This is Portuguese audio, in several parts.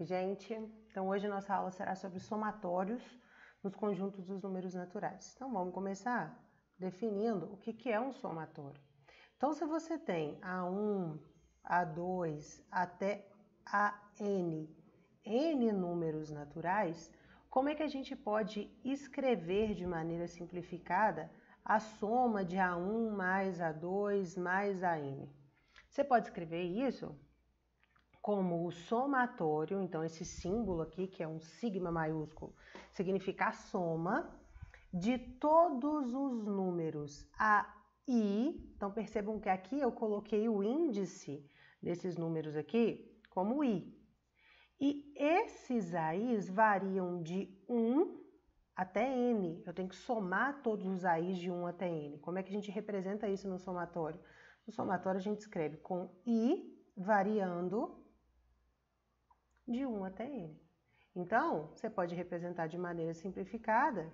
gente? Então hoje a nossa aula será sobre somatórios nos conjuntos dos números naturais. Então vamos começar definindo o que é um somatório. Então se você tem A1, A2 até N números naturais, como é que a gente pode escrever de maneira simplificada a soma de A1 mais A2 mais AN? Você pode escrever isso como o somatório, então esse símbolo aqui, que é um sigma maiúsculo, significa a soma de todos os números AI. Então percebam que aqui eu coloquei o índice desses números aqui como I. E esses AIs variam de 1 até N. Eu tenho que somar todos os AIs de 1 até N. Como é que a gente representa isso no somatório? No somatório a gente escreve com I variando de 1 até N. Então, você pode representar de maneira simplificada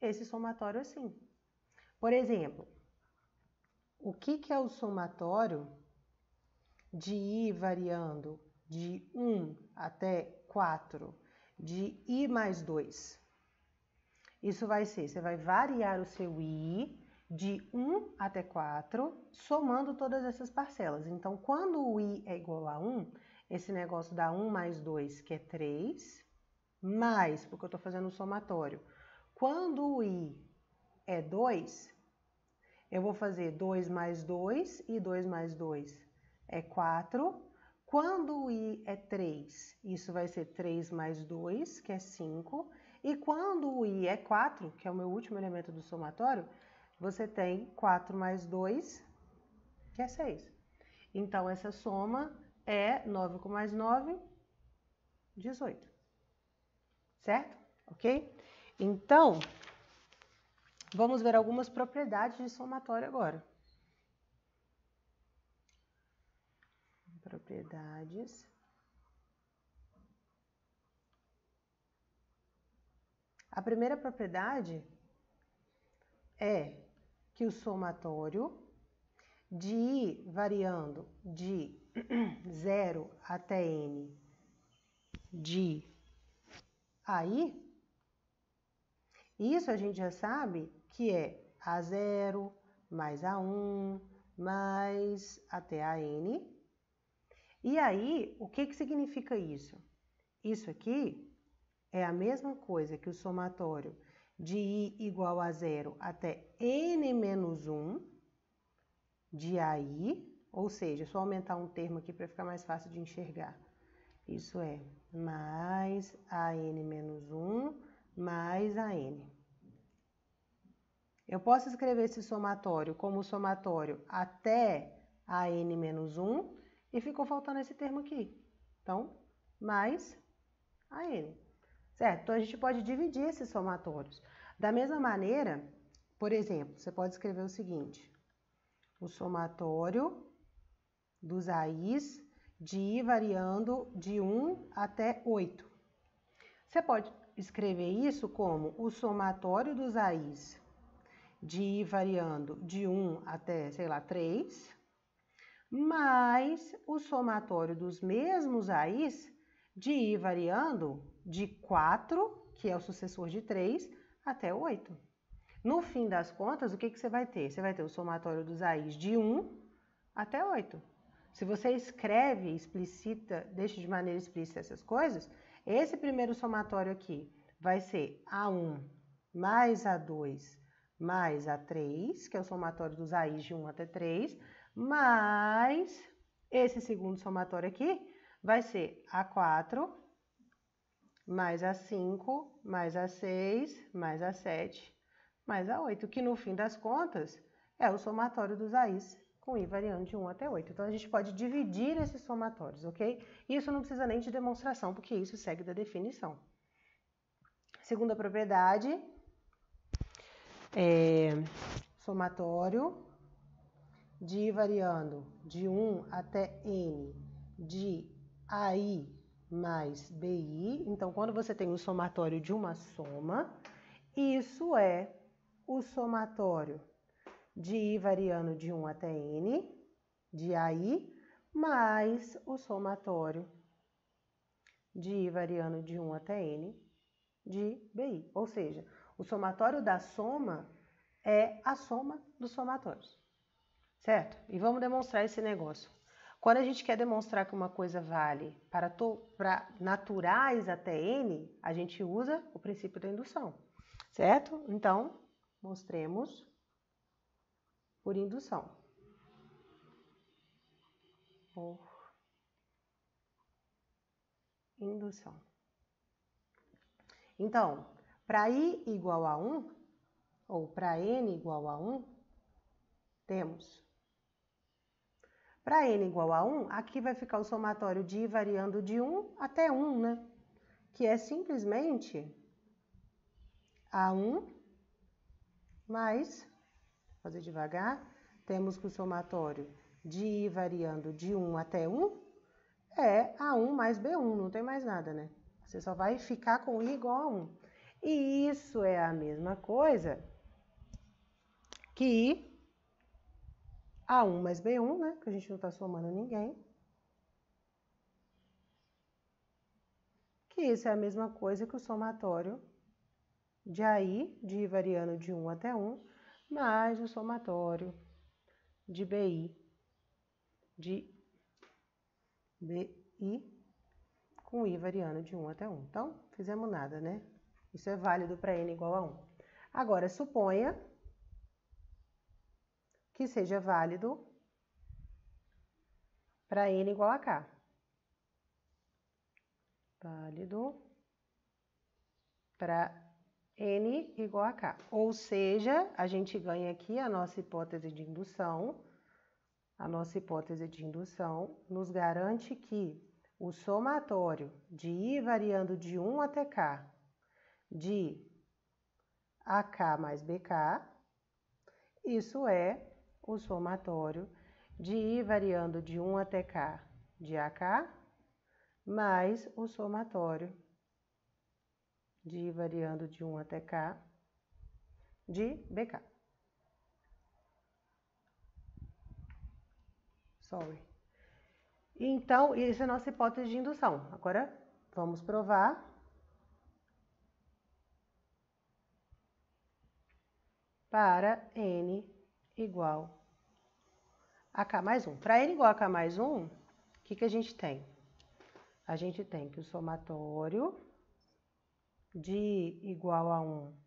esse somatório assim. Por exemplo, o que é o somatório de I variando de 1 até 4, de I mais 2? Isso vai ser, você vai variar o seu I de 1 até 4, somando todas essas parcelas. Então, quando o I é igual a 1, esse negócio dá 1 mais 2, que é 3, mais, porque eu estou fazendo um somatório. Quando o I é 2, eu vou fazer 2 mais 2, e 2 mais 2 é 4. Quando o I é 3, isso vai ser 3 mais 2, que é 5. E quando o I é 4, que é o meu último elemento do somatório, você tem 4 mais 2, que é 6. Então, essa soma é 9 com mais 9, 18. Certo? Ok? Então, vamos ver algumas propriedades de somatório agora. Propriedades. A primeira propriedade é que o somatório de I variando de 0 até N de AI, isso a gente já sabe que é A0 mais A1 mais até AN. E aí, o que significa isso? Isso aqui é a mesma coisa que o somatório de I igual a 0 até N menos 1 de AI, ou seja, só aumentar um termo aqui para ficar mais fácil de enxergar. Isso é mais AN menos 1 mais AN. Eu posso escrever esse somatório como somatório até AN menos 1 e ficou faltando esse termo aqui. Então, mais AN. Certo? Então, a gente pode dividir esses somatórios. Da mesma maneira, por exemplo, você pode escrever o seguinte: o somatório dos AIs de I variando de 1 até 8. Você pode escrever isso como o somatório dos AIs de I variando de 1 até, sei lá, 3, mais o somatório dos mesmos AIs de I variando de 4, que é o sucessor de 3, até 8. No fim das contas, o que você vai ter? Você vai ter o somatório dos AIs de 1 até 8. Se você escreve, explicita, deixa de maneira explícita essas coisas, esse primeiro somatório aqui vai ser A1 mais A2 mais A3, que é o somatório dos AIs de 1 até 3, mais esse segundo somatório aqui vai ser A4 mais A5 mais A6 mais A7 mais A8, que no fim das contas é o somatório dos AIs com I variando de 1 até 8. Então, a gente pode dividir esses somatórios, ok? Isso não precisa nem de demonstração, porque isso segue da definição. Segunda propriedade é somatório de I variando de 1 até N de AI mais BI. Então, quando você tem um somatório de uma soma, isso é o somatório de I variando de 1 até N, de AI, mais o somatório de I variando de 1 até N de BI. Ou seja, o somatório da soma é a soma dos somatórios, certo? E vamos demonstrar esse negócio. Quando a gente quer demonstrar que uma coisa vale para naturais até N, a gente usa o princípio da indução, certo? Então, mostremos por indução. Por indução. Então, para I igual a 1, ou para N igual a 1, temos. Para N igual a 1, aqui vai ficar o somatório de I variando de 1 até 1, né? Que é simplesmente A1 mais, vou fazer devagar, temos que o somatório de I variando de 1 até 1 é A1 mais B1, não tem mais nada, né? Você só vai ficar com I igual a 1. E isso é a mesma coisa que A1 mais B1, né? Que a gente não está somando ninguém. Que isso é a mesma coisa que o somatório de AI, de I variando de 1 até 1, mais o somatório de BI, de BI com I variando de 1 até 1. Então, fizemos nada, né? Isso é válido para N igual a 1. Agora, suponha que seja válido para N igual a K. Válido para N igual a K. Ou seja, a gente ganha aqui a nossa hipótese de indução. A nossa hipótese de indução nos garante que o somatório de I variando de 1 até K de AK mais BK, isso é o somatório de I variando de 1 até K de AK mais o somatório de I variando de 1 até K de BK. Então, essa é a nossa hipótese de indução. Agora, vamos provar. Para N igual a K mais 1. Para N igual a K mais 1, o que a gente tem? A gente tem que o somatório de igual a 1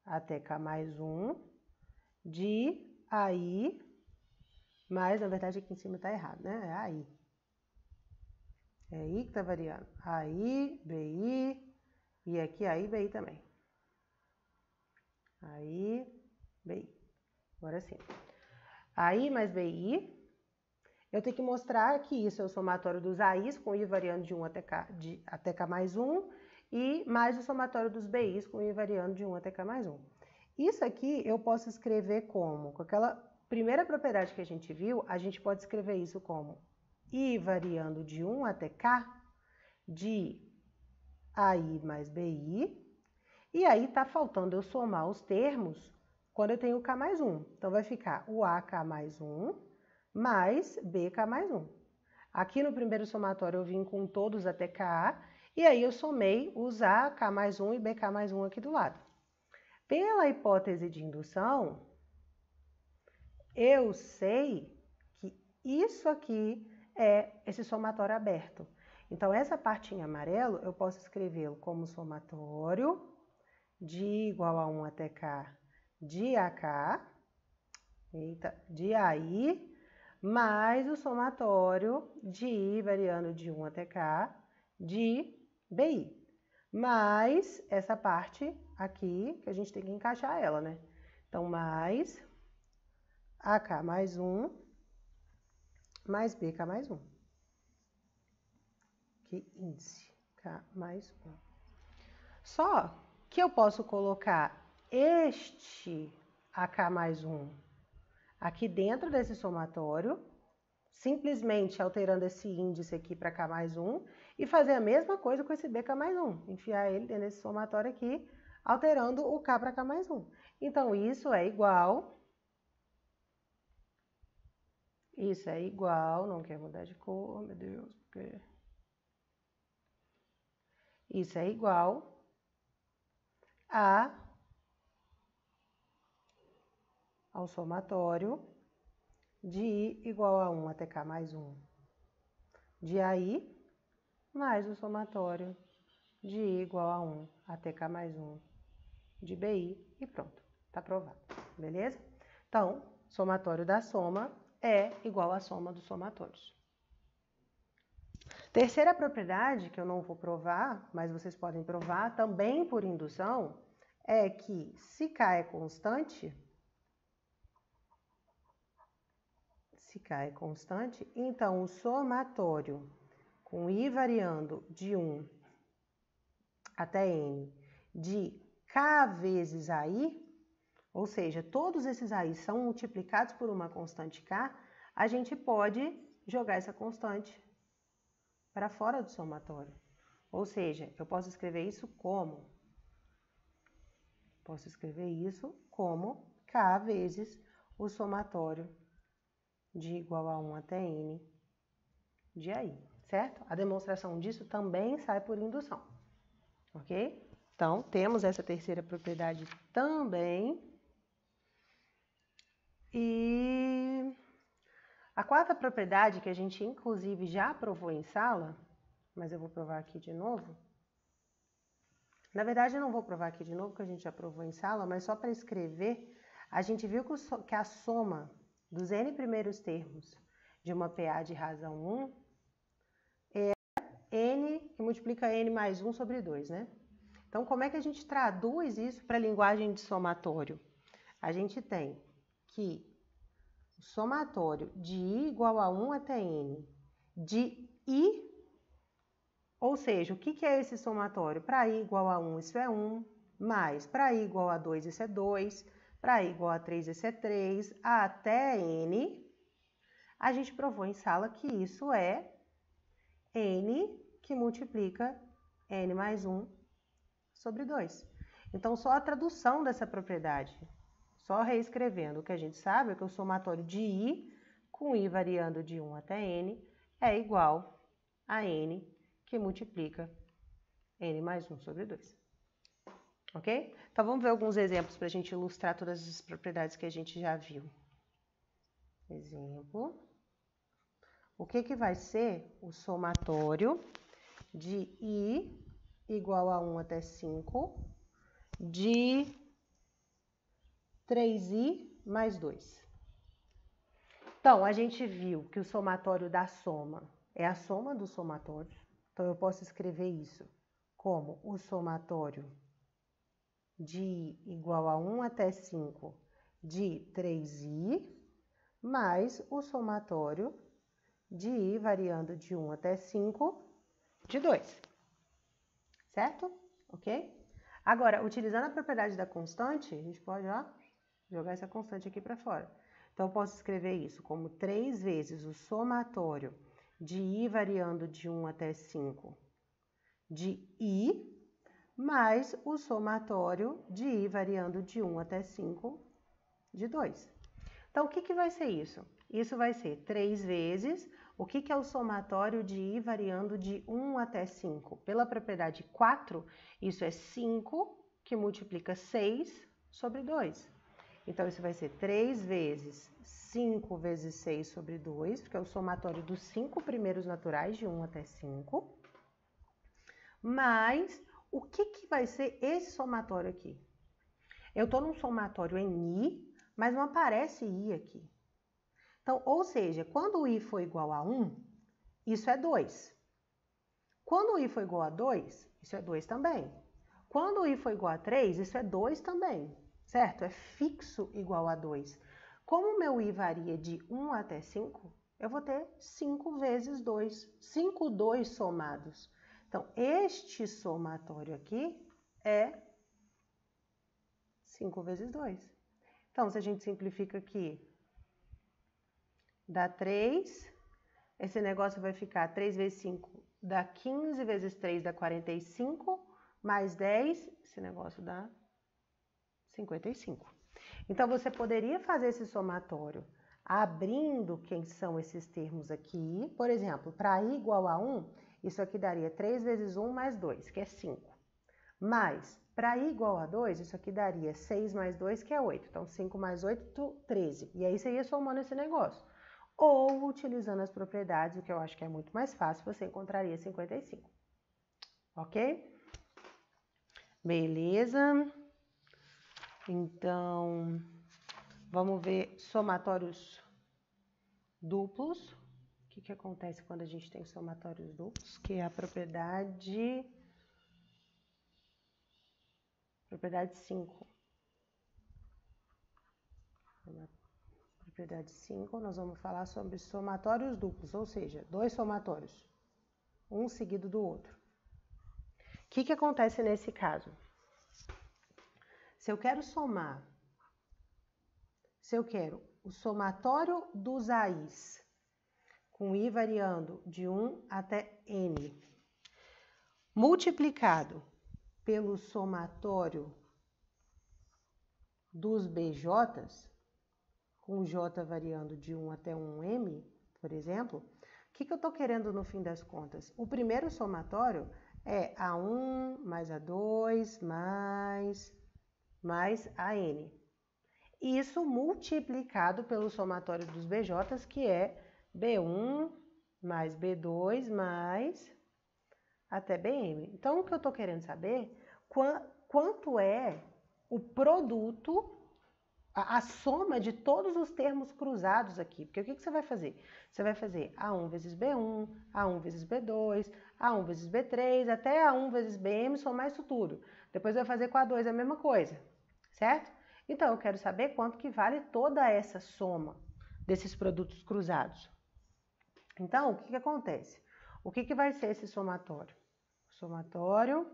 até K mais 1 de AI, mas na verdade aqui em cima está errado, né? É AI. É I que está variando. AI, BI, e aqui AI, BI também. AI, BI. Agora sim. AI mais BI, eu tenho que mostrar que isso é o somatório dos AIs com I variando de 1 até K mais 1 e mais o somatório dos BIs com I variando de 1 até K mais 1. Isso aqui eu posso escrever como? Com aquela primeira propriedade que a gente viu, a gente pode escrever isso como I variando de 1 até K de AI mais BI. E aí tá faltando eu somar os termos quando eu tenho K mais 1. Então, vai ficar o AK mais 1 mais BK mais 1. Aqui no primeiro somatório eu vim com todos até K, e aí eu somei os AK mais 1 e BK mais 1 aqui do lado. Pela hipótese de indução, eu sei que isso aqui é esse somatório aberto. Então, essa parte em amarelo eu posso escrevê-lo como somatório de igual a 1 até K de AK, de AI, mais o somatório de I variando de 1 até K de BI, mais essa parte aqui, que a gente tem que encaixar ela, né? Então, mais AK mais 1, mais BK mais 1. Que índice? K mais 1. Só que eu posso colocar este AK mais 1 aqui dentro desse somatório, simplesmente alterando esse índice aqui para K mais 1 e fazer a mesma coisa com esse BK mais 1, enfiar ele dentro desse somatório aqui, alterando o K para K mais 1. Então, isso é igual, não quer mudar de cor, meu Deus, porque... Isso é igual ao somatório de I igual a 1 até K mais 1 de AI mais o somatório de I igual a 1 até K mais 1 de BI e pronto, tá provado, beleza? Então, somatório da soma é igual à soma dos somatórios. Terceira propriedade, que eu não vou provar, mas vocês podem provar também por indução, é que se K é constante, então o somatório com I variando de 1 até N de K vezes AI, ou seja, todos esses AI são multiplicados por uma constante K, a gente pode jogar essa constante para fora do somatório. Ou seja, eu posso escrever isso como? Posso escrever isso como K vezes o somatório de igual a 1 até N de AI, certo? A demonstração disso também sai por indução, ok? Então, temos essa terceira propriedade também. E a quarta propriedade, que a gente inclusive já provou em sala, mas eu vou provar aqui de novo. Na verdade, eu não vou provar aqui de novo, porque a gente já provou em sala, mas só para escrever, a gente viu que a soma dos N primeiros termos de uma PA de razão 1 é N que multiplica N mais 1 sobre 2, né? Então, como é que a gente traduz isso para a linguagem de somatório? A gente tem que o somatório de I igual a 1 até N de I, ou seja, o que é esse somatório? Para I igual a 1, isso é 1, mais para I igual a 2, isso é 2, para I igual a 3, isso é 3, até N, a gente provou em sala que isso é N que multiplica N mais 1 sobre 2. Então, só a tradução dessa propriedade, só reescrevendo, o que a gente sabe é que o somatório de I, com I variando de 1 até N, é igual a N que multiplica N mais 1 sobre 2. Ok? Então, vamos ver alguns exemplos para a gente ilustrar todas as propriedades que a gente já viu. Exemplo. O que vai ser o somatório de I igual a 1 até 5 de 3I mais 2? Então, a gente viu que o somatório da soma é a soma dos somatórios. Então, eu posso escrever isso como o somatório de I igual a 1 até 5 de 3I mais o somatório de I variando de 1 até 5 de 2. Certo? Ok? Agora, utilizando a propriedade da constante, a gente pode jogar essa constante aqui para fora. Então, eu posso escrever isso como 3 vezes o somatório de I variando de 1 até 5 de I, mais o somatório de I variando de 1 até 5 de 2. Então, o que vai ser isso? Isso vai ser 3 vezes, o que é o somatório de I variando de 1 até 5? Pela propriedade 4, isso é 5 que multiplica 6 sobre 2. Então, isso vai ser 3 vezes 5 vezes 6 sobre 2, porque é o somatório dos 5 primeiros naturais, de 1 até 5. Mas, o que vai ser esse somatório aqui? Eu estou num somatório em I, mas não aparece I aqui. Então, ou seja, quando o I for igual a 1, isso é 2. Quando o I for igual a 2, isso é 2 também. Quando o I for igual a 3, isso é 2 também, certo? É fixo igual a 2. Como o meu I varia de 1 até 5, eu vou ter 5 vezes 2, 5 2 somados. Então, este somatório aqui é 5 vezes 2. Então, se a gente simplifica aqui, dá 3, esse negócio vai ficar 3 vezes 5 dá 15, vezes 3 dá 45, mais 10, esse negócio dá 55. Então, você poderia fazer esse somatório abrindo quem são esses termos aqui. Por exemplo, para I igual a 1, isso aqui daria 3 vezes 1 mais 2, que é 5. Mais, para i igual a 2, isso aqui daria 6 mais 2, que é 8. Então, 5 mais 8, 13. E aí você ia somando esse negócio. Ou, utilizando as propriedades, o que eu acho que é muito mais fácil, você encontraria 55. Ok? Beleza. Então, vamos ver somatórios duplos. O que acontece quando a gente tem somatórios duplos? Que é a propriedade 5. Propriedade 5, nós vamos falar sobre somatórios duplos, ou seja, 2 somatórios, um seguido do outro. O que acontece nesse caso? Se eu quero o somatório dos AIs, com i variando de 1 até n, multiplicado pelo somatório dos BJs, com j variando de 1 até 1m, por exemplo, o que eu estou querendo no fim das contas? O primeiro somatório é A1 mais A2 mais AN. Isso multiplicado pelo somatório dos BJs, que é B1 mais B2 mais até BM. Então, o que eu estou querendo saber, quanto é o produto, a soma de todos os termos cruzados aqui. Porque o que você vai fazer? Você vai fazer A1 vezes B1, A1 vezes B2, A1 vezes B3, até A1 vezes BM, somar isso tudo. Depois vai fazer com A2 a mesma coisa, certo? Então, eu quero saber quanto que vale toda essa soma desses produtos cruzados. Então, o que acontece? O que vai ser esse somatório? Somatório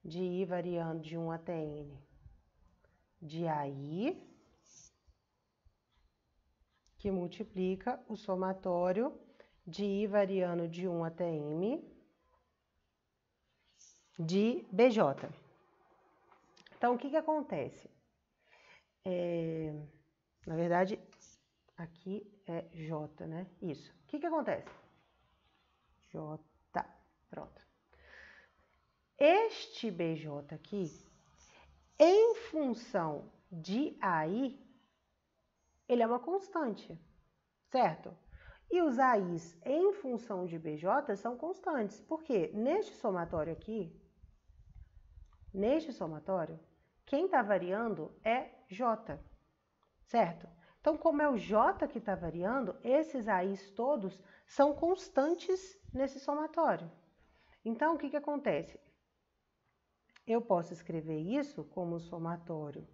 de i variando de 1 até n de AI, que multiplica o somatório de i variando de 1 até m de BJ. Então, o que acontece? Na verdade, aqui é J, né? Isso. O que acontece? J, pronto. Este BJ aqui, em função de AI, ele é uma constante, certo? E os AIs em função de BJ são constantes. Por quê? Neste somatório aqui, quem está variando é J, certo? Então, como é o J que está variando, esses AIs todos são constantes nesse somatório. Então, o que acontece? Eu posso escrever isso como somatório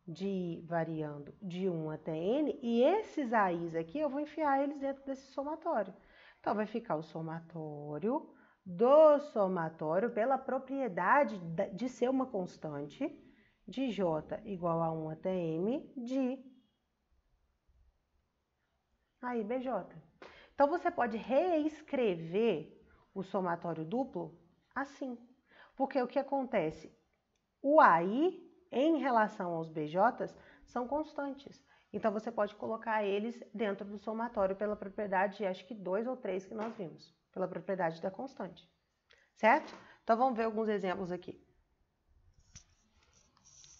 de I variando de 1 até N, e esses AIs aqui eu vou enfiar eles dentro desse somatório. Então, vai ficar o somatório do somatório pela propriedade de ser uma constante de J igual a 1 até M de AI BJ. Então, você pode reescrever o somatório duplo assim. Porque o que acontece? O AI, em relação aos BJs, são constantes. Então, você pode colocar eles dentro do somatório pela propriedade, acho que 2 ou 3 que nós vimos, pela propriedade da constante. Certo? Então, vamos ver alguns exemplos aqui.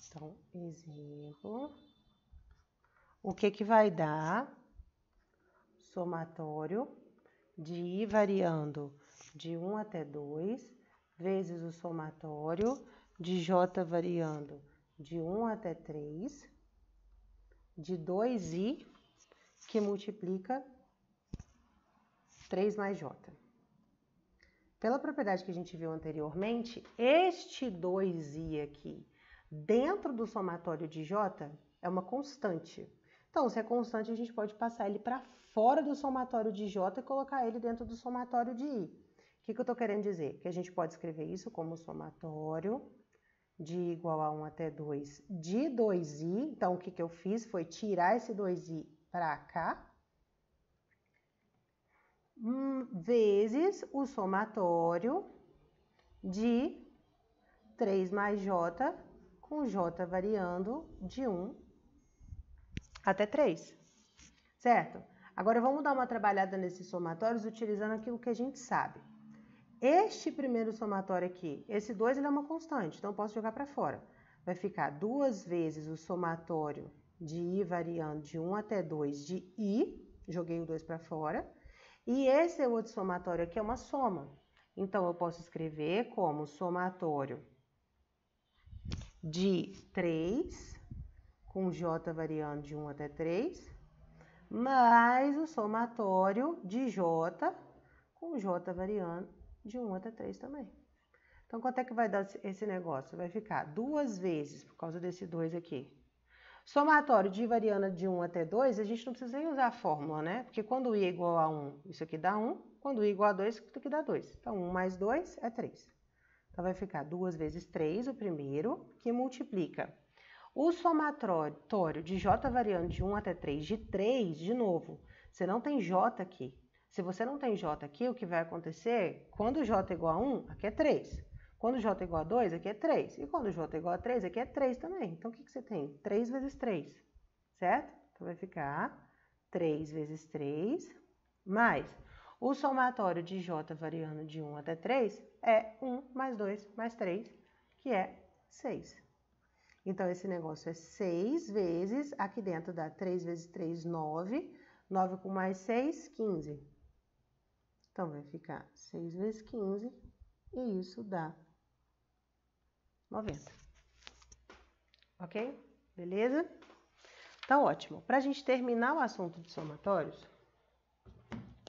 Então, exemplo. O que vai dar somatório de I variando de 1 até 2 vezes o somatório de J variando de 1 até 3 de 2i que multiplica 3 mais J. Pela propriedade que a gente viu anteriormente, este 2i aqui dentro do somatório de J é uma constante. Então, se é constante, a gente pode passar ele para fora do somatório de J e colocar ele dentro do somatório de I. O que eu estou querendo dizer? Que a gente pode escrever isso como somatório de I igual a 1 até 2 de 2i. Então, o que eu fiz foi tirar esse 2i para cá, vezes o somatório de 3 mais J, com J variando de 1 até 3, certo? Agora, vamos dar uma trabalhada nesses somatórios utilizando aquilo que a gente sabe. Este primeiro somatório aqui, esse 2 ele é uma constante, então eu posso jogar para fora. Vai ficar 2 vezes o somatório de i variando de 1 até 2 de i, joguei o 2 para fora. E esse é o outro somatório aqui, é uma soma. Então, eu posso escrever como somatório de 3, com j variando de 1 até 3, mais o somatório de j, com j variando de 1 até 3 também. Então, quanto é que vai dar esse negócio? Vai ficar 2 vezes, por causa desse 2 aqui. Somatório de i variando de 1 até 2, a gente não precisa nem usar a fórmula, né? Porque quando i é igual a 1, isso aqui dá 1. Quando i é igual a 2, isso aqui dá 2. Então, 1 mais 2 é 3. Então, vai ficar 2 vezes 3, o primeiro, que multiplica o somatório de j variando de 1 até 3 de 3, de novo. Você não tem j aqui. Se você não tem j aqui, o que vai acontecer? Quando j é igual a 1, aqui é 3. Quando j é igual a 2, aqui é 3. E quando j é igual a 3, aqui é 3 também. Então, o que você tem? 3 vezes 3, certo? Então, vai ficar 3 vezes 3, mais o somatório de j variando de 1 até 3 é 1 mais 2 mais 3, que é 6. Então, esse negócio é 6 vezes, aqui dentro dá 3 vezes 3, 9. 9 com mais 6, 15. Então, vai ficar 6 vezes 15, e isso dá 90. Ok? Beleza? Então, ótimo. Para a gente terminar o assunto de somatórios,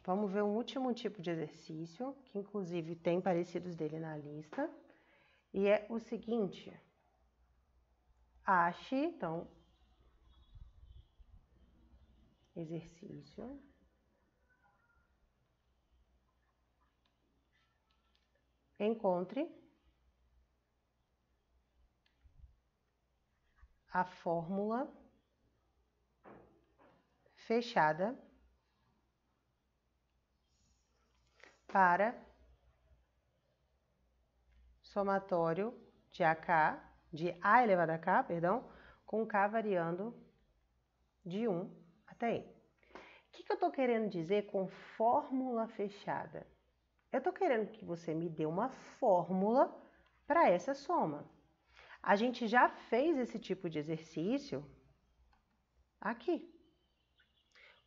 vamos ver um último tipo de exercício, que inclusive tem parecidos dele na lista, e é o seguinte: ache, então, exercício. Encontre a fórmula fechada para somatório de a elevado a k, com k variando de 1 até n. O que eu estou querendo dizer com fórmula fechada? Eu estou querendo que você me dê uma fórmula para essa soma. A gente já fez esse tipo de exercício aqui.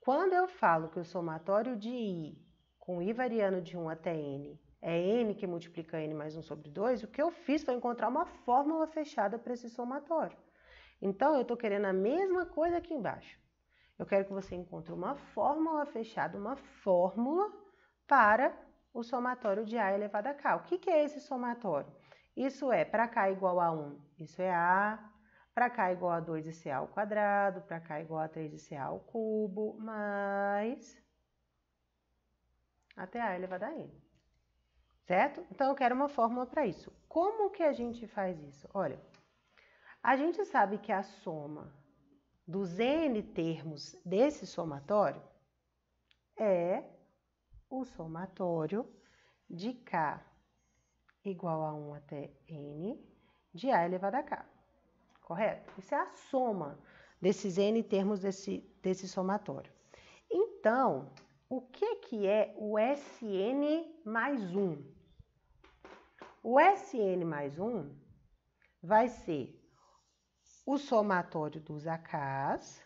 Quando eu falo que o somatório de i, com i variando de 1 até n, é n que multiplica n mais 1 sobre 2, o que eu fiz foi encontrar uma fórmula fechada para esse somatório. Então, eu estou querendo a mesma coisa aqui embaixo. Eu quero que você encontre uma fórmula fechada, uma fórmula para o somatório de a elevado a k. O que é esse somatório? Isso é, para k igual a 1, isso é a. Para k igual a 2, isso é a ao quadrado. Para k igual a 3, isso é a ao cubo, mais até a elevado a n. Certo? Então, eu quero uma fórmula para isso. Como que a gente faz isso? Olha, a gente sabe que a soma dos n termos desse somatório é o somatório de k igual a 1 até n de a elevado a k. Correto? Isso é a soma desses n termos desse somatório. Então, o que é o Sn mais 1? O Sn mais 1 vai ser o somatório dos AKs,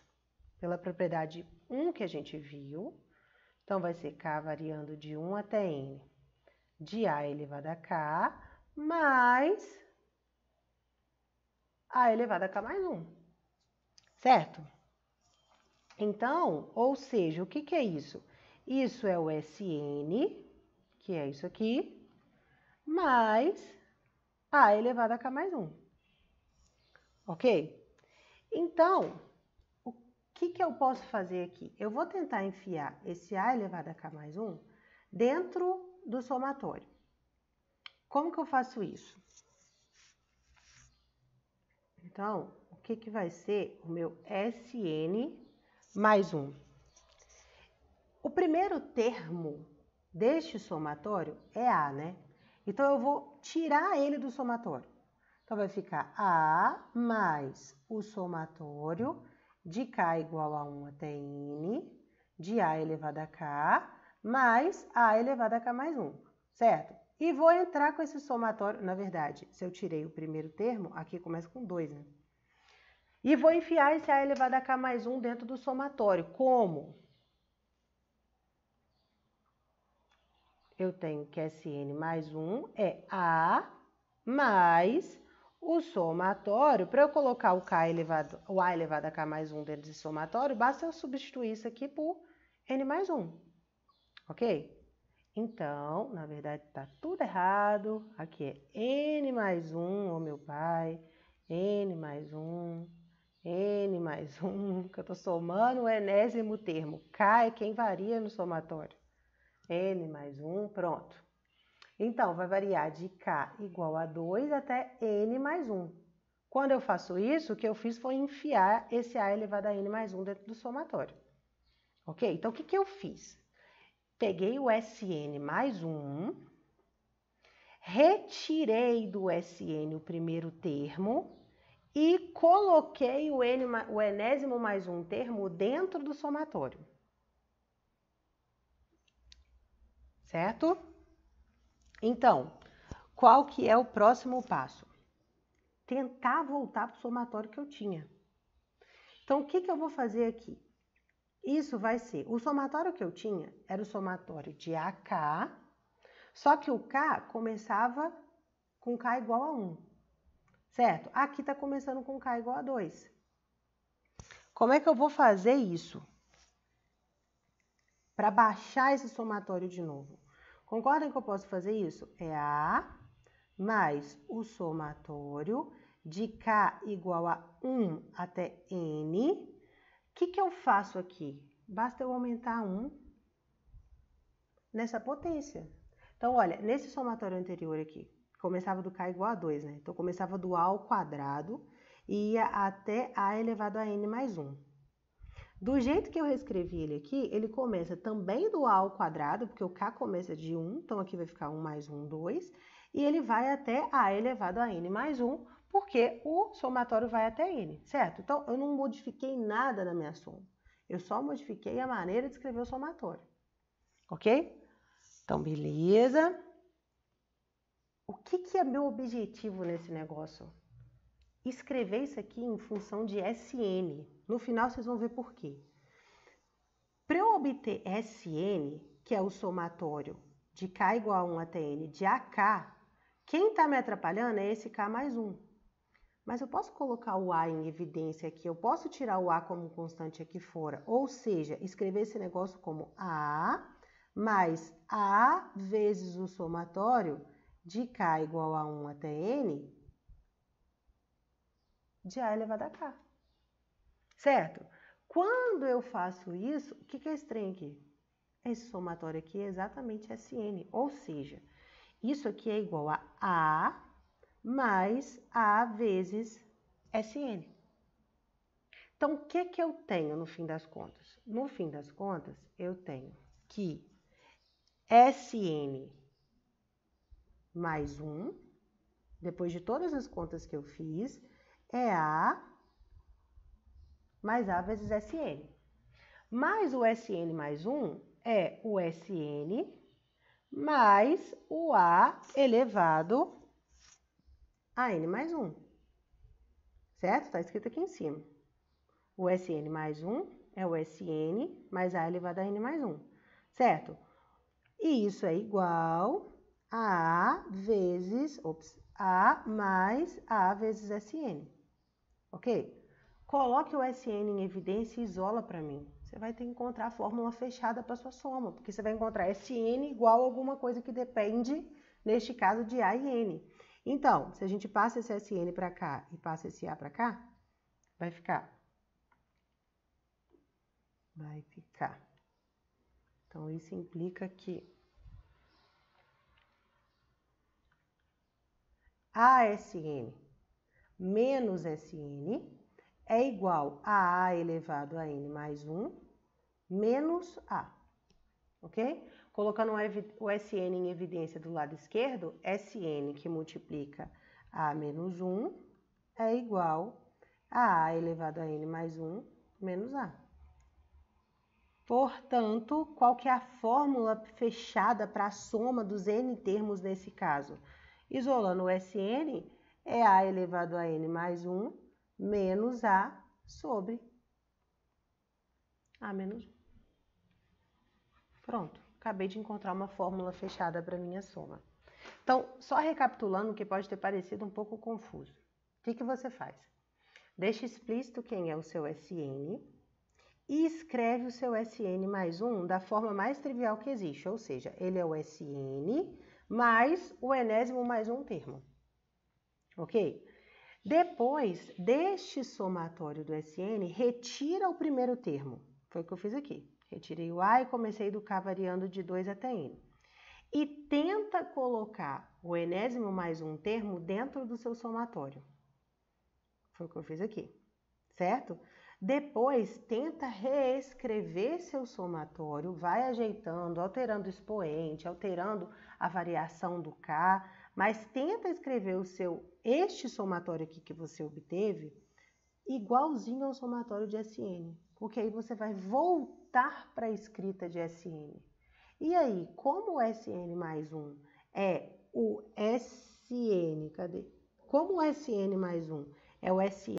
pela propriedade 1 que a gente viu. Então, vai ser k variando de 1 até n de a elevado a k, mais a elevado a k mais 1. Certo? Então, ou seja, o que é isso? Isso é o Sn, que é isso aqui, mais a elevado a k mais 1. Ok? Então, o que eu posso fazer aqui? Eu vou tentar enfiar esse a elevado a k mais 1 dentro do somatório. Como que eu faço isso? Então, o que vai ser o meu Sn mais 1? O primeiro termo deste somatório é a, né? Então, eu vou tirar ele do somatório. Então, vai ficar a mais o somatório de k igual a 1 até n de A elevado a K mais A elevado a K mais 1, certo? E vou entrar com esse somatório, na verdade, se eu tirei o primeiro termo, aqui começa com 2, né? E vou enfiar esse A elevado a K mais 1 dentro do somatório. Como? Eu tenho que Sn mais 1 é A mais o somatório. Para eu colocar o A elevado a K mais 1 dentro desse somatório, basta eu substituir isso aqui por N mais 1, ok? Então, na verdade, está tudo errado. Aqui é N mais 1, ô meu pai, N mais 1, N mais 1, que eu estou somando o enésimo termo. K é quem varia no somatório. N mais 1, pronto. Então, vai variar de K igual a 2 até N mais 1. Quando eu faço isso, o que eu fiz foi enfiar esse A elevado a N mais 1 dentro do somatório. Ok? Então, o que eu fiz? Peguei o Sn mais 1, retirei do Sn o primeiro termo e coloquei o enésimo mais 1 termo dentro do somatório. Certo? Então, qual que é o próximo passo? Tentar voltar para o somatório que eu tinha. Então, o que eu vou fazer aqui? Isso vai ser, o somatório que eu tinha era o somatório de AK, só que o K começava com K igual a 1, certo? Aqui está começando com K igual a 2. Como é que eu vou fazer isso? Para baixar esse somatório de novo. Concordam que eu posso fazer isso? É A mais o somatório de K igual a 1 até N. O que eu faço aqui? Basta eu aumentar 1 nessa potência. Então, olha, nesse somatório anterior aqui, começava do K igual a 2, né? Então, começava do A ao quadrado e ia até A elevado a N mais 1. Do jeito que eu reescrevi ele aqui, ele começa também do A ao quadrado, porque o K começa de 1, então aqui vai ficar 1 mais 1, 2, e ele vai até A elevado a N mais 1, porque o somatório vai até N, certo? Então, eu não modifiquei nada na minha soma, eu só modifiquei a maneira de escrever o somatório, ok? Então, beleza. O que é meu objetivo nesse negócio? Escrever isso aqui em função de Sn. No final, vocês vão ver por quê. Para eu obter Sn, que é o somatório de K igual a 1 até N de AK, quem está me atrapalhando é esse K mais 1. Mas eu posso colocar o A em evidência aqui, eu posso tirar o A como constante aqui fora, ou seja, escrever esse negócio como A mais A vezes o somatório de K igual a 1 até N de A elevado a K. Certo? Quando eu faço isso, o que é esse trem aqui? Esse somatório aqui é exatamente Sn, ou seja, isso aqui é igual a A mais A vezes Sn. Então, o que eu tenho no fim das contas? No fim das contas, eu tenho que Sn mais 1, depois de todas as contas que eu fiz, é A mais A vezes Sn. Mais o Sn mais 1 é o Sn mais o A elevado a N mais 1. Certo? Está escrito aqui em cima. O Sn mais 1 é o Sn mais A elevado a N mais 1. Certo? E isso é igual a A vezes, A mais A vezes Sn. Ok? Coloque o Sn em evidência e isola para mim. Você vai ter que encontrar a fórmula fechada para sua soma, porque você vai encontrar Sn igual a alguma coisa que depende, neste caso, de A e N. Então, se a gente passa esse Sn para cá e passa esse A para cá, vai ficar. Então, isso implica que ASN menos Sn é igual a A elevado a N mais 1 menos A, ok? Colocando o Sn em evidência do lado esquerdo, Sn que multiplica A menos 1 é igual a A elevado a N mais 1 menos A. Portanto, qual que é a fórmula fechada para a soma dos n termos nesse caso? Isolando o Sn, é a elevado a n mais 1 menos a sobre a menos 1. Pronto, acabei de encontrar uma fórmula fechada para minha soma. Então, só recapitulando, que pode ter parecido um pouco confuso. O que você faz? Deixa explícito quem é o seu Sn e escreve o seu Sn mais 1 da forma mais trivial que existe, ou seja, ele é o Sn mais o enésimo mais um termo, ok? Depois deste somatório do Sn, retira o primeiro termo, foi o que eu fiz aqui. Retirei o A e comecei a educar variando de 2 até N. E tenta colocar o enésimo mais um termo dentro do seu somatório. Foi o que eu fiz aqui, certo? Depois, tenta reescrever seu somatório, vai ajeitando, alterando o expoente, alterando a variação do K, mas tenta escrever este somatório aqui que você obteve igualzinho ao somatório de Sn, porque aí você vai voltar para a escrita de Sn. E aí, como o Sn mais 1 é o Sn, cadê? Como o Sn mais 1 é o Sn